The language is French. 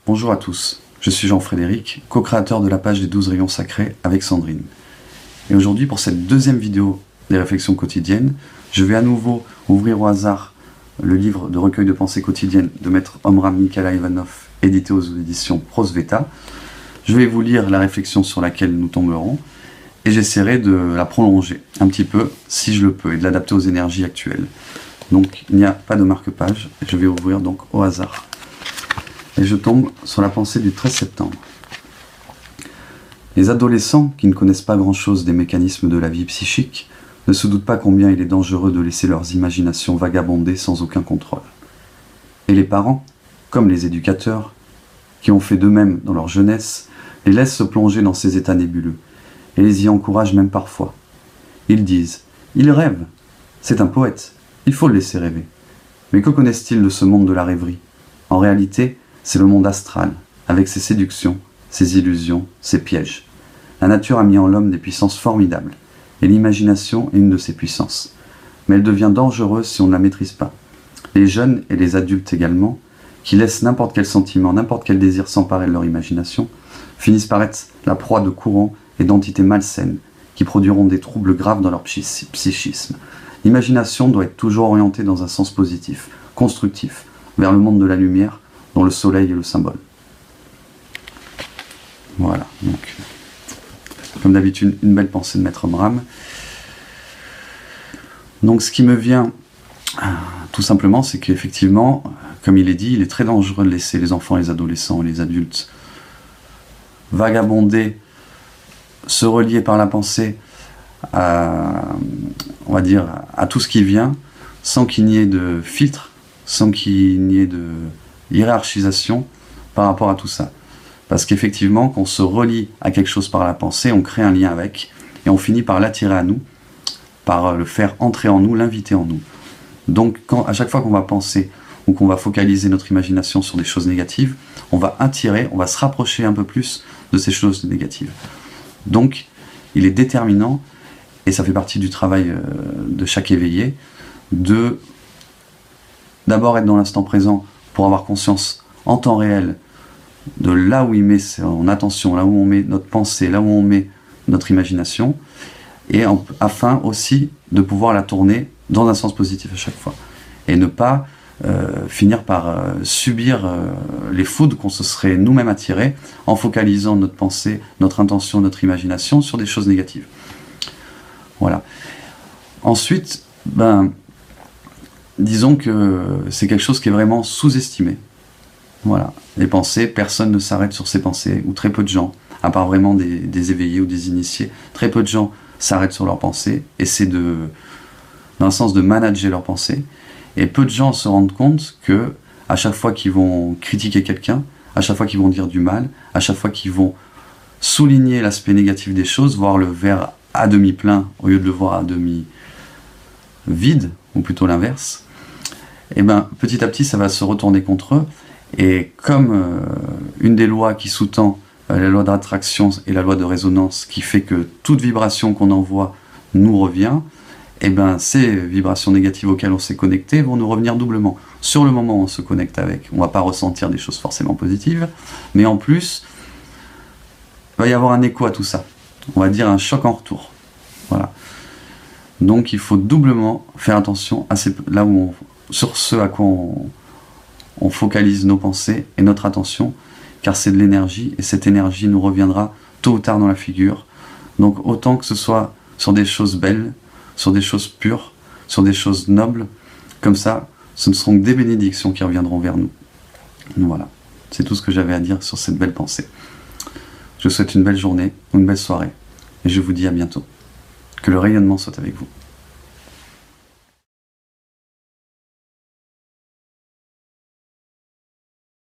Bonjour à tous, je suis Jean-Frédéric, co-créateur de la page des 12 rayons sacrés avec Sandrine. Et aujourd'hui, pour cette deuxième vidéo des réflexions quotidiennes, je vais à nouveau ouvrir au hasard le livre de recueil de pensées quotidiennes de maître Omraam Mikhaël Ivanov, édité aux éditions Prosveta. Je vais vous lire la réflexion sur laquelle nous tomberons, et j'essaierai de la prolonger un petit peu, si je le peux, et de l'adapter aux énergies actuelles. Donc il n'y a pas de marque-page, je vais ouvrir donc au hasard. Et je tombe sur la pensée du 13 septembre. Les adolescents, qui ne connaissent pas grand-chose des mécanismes de la vie psychique, ne se doutent pas combien il est dangereux de laisser leurs imaginations vagabonder sans aucun contrôle. Et les parents, comme les éducateurs, qui ont fait d'eux-mêmes dans leur jeunesse, les laissent se plonger dans ces états nébuleux, et les y encouragent même parfois. Ils disent « Il rêve, c'est un poète, il faut le laisser rêver ». Mais que connaissent-ils de ce monde de la rêverie? En réalité, c'est le monde astral, avec ses séductions, ses illusions, ses pièges. La nature a mis en l'homme des puissances formidables, et l'imagination est une de ces puissances. Mais elle devient dangereuse si on ne la maîtrise pas. Les jeunes et les adultes également, qui laissent n'importe quel sentiment, n'importe quel désir s'emparer de leur imagination, finissent par être la proie de courants et d'entités malsaines, qui produiront des troubles graves dans leur psychisme. L'imagination doit être toujours orientée dans un sens positif, constructif, vers le monde de la lumière, dont le soleil est le symbole. Voilà, donc, comme d'habitude, une belle pensée de maître Omraam. Donc ce qui me vient, tout simplement, c'est qu'effectivement, comme il est dit, il est très dangereux de laisser les enfants, les adolescents et les adultes vagabonder, se relier par la pensée à, on va dire, à tout ce qui vient, sans qu'il n'y ait de filtre, sans qu'il n'y ait de hiérarchisation par rapport à tout ça. Parce qu'effectivement, quand on se relie à quelque chose par la pensée, on crée un lien avec, et on finit par l'attirer à nous, par le faire entrer en nous, l'inviter en nous. Donc, à chaque fois qu'on va penser, ou qu'on va focaliser notre imagination sur des choses négatives, on va attirer, on va se rapprocher un peu plus de ces choses négatives. Donc, il est déterminant, et ça fait partie du travail de chaque éveillé, de d'abord être dans l'instant présent pour avoir conscience en temps réel de là où il met son attention, là où on met notre pensée, là où on met notre imagination, et afin aussi de pouvoir la tourner dans un sens positif à chaque fois. Et ne pas finir par subir les foudres qu'on se serait nous-mêmes attirés en focalisant notre pensée, notre intention, notre imagination sur des choses négatives. Voilà. Ensuite, disons que c'est quelque chose qui est vraiment sous-estimé. Voilà. Les pensées, personne ne s'arrête sur ses pensées, ou très peu de gens, à part vraiment des éveillés ou des initiés, très peu de gens s'arrêtent sur leurs pensées, essaient dans le sens de manager leurs pensées, et peu de gens se rendent compte que à chaque fois qu'ils vont critiquer quelqu'un, à chaque fois qu'ils vont dire du mal, à chaque fois qu'ils vont souligner l'aspect négatif des choses, voir le verre à demi plein au lieu de le voir à demi vide, ou plutôt l'inverse, et petit à petit ça va se retourner contre eux, et comme une des lois qui sous-tend la loi d'attraction et la loi de résonance qui fait que toute vibration qu'on envoie nous revient, et ces vibrations négatives auxquelles on s'est connecté vont nous revenir doublement. Sur le moment où on se connecte avec, on ne va pas ressentir des choses forcément positives, mais en plus, il va y avoir un écho à tout ça. On va dire un choc en retour. Voilà. Donc il faut doublement faire attention à sur ce à quoi on focalise nos pensées et notre attention, car c'est de l'énergie, et cette énergie nous reviendra tôt ou tard dans la figure. Donc autant que ce soit sur des choses belles, sur des choses pures, sur des choses nobles, comme ça, ce ne seront que des bénédictions qui reviendront vers nous. Voilà, c'est tout ce que j'avais à dire sur cette belle pensée. Je vous souhaite une belle journée, une belle soirée, et je vous dis à bientôt. Que le rayonnement soit avec vous.